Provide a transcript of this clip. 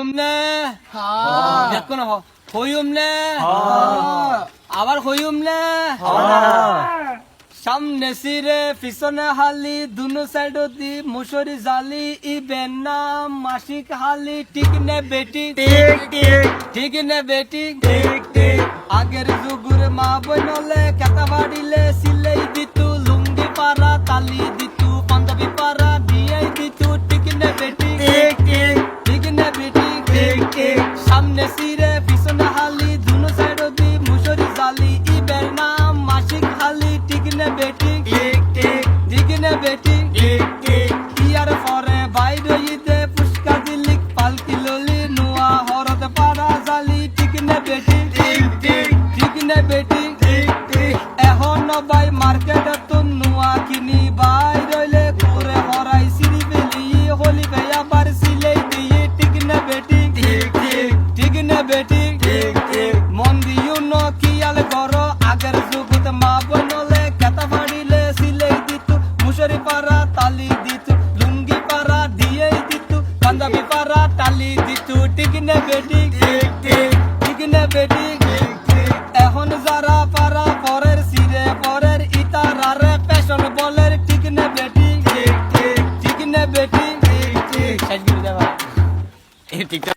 হইম নে দেখো না হইম নে আবার হইম নে সামনে সিরে পিছনে হালি দুনো সাইড দি মুসরি জালি ইবেন নাম মাসিক হালি ঠিক নে বেটি ঠিক নে বেটি আগের যুগুর মা বইনলে কেতা বাড়িলে সিলেই দিতু লুঙ্গি পারা তালি দিতু পাঞ্জাবি পারা দিয়ে দিতু ঠিক নে বেটি ঠিক নে বেটি সামনে সিরে পিছনে হালি দুনো সাইড দি মুসরি জালি ইবেন নাম মাসিক হালি ঠিক নে বেটি ঠিক নে বেটি ইয়ার পরে বাইরে ইতে পুষ্কা দিলিক পালকি ললি নুয়া হরতে পাড়া জালি ঠিক নে বেটি ঠিক নে বেটি এখন বাই মার্কেটে তো নুয়া কিনি বাই রইলে করে হরাই সিরি বেলি হলি বেয়া বার সিলেই দিয়ে ঠিক নে বেটি ঠিক নে বেটি মন দিও ন কিয়াল ঘর আগের যুগত মা বনলে কেতা বাড়িলে সিলেই দিতু মুসরি পাড়া তালি দিতু লুঙ্গি পাড়া দিয়ে দিতু পাঞ্জাবি পাড়া তালি দিতু ঠিক নে বেটি ঠিক নে বেটি এখন যারা পাড়া পরের সিরে পরের ইতারারে পেশন বলের ঠিক নে বেটি ঠিক নে বেটি ঠিক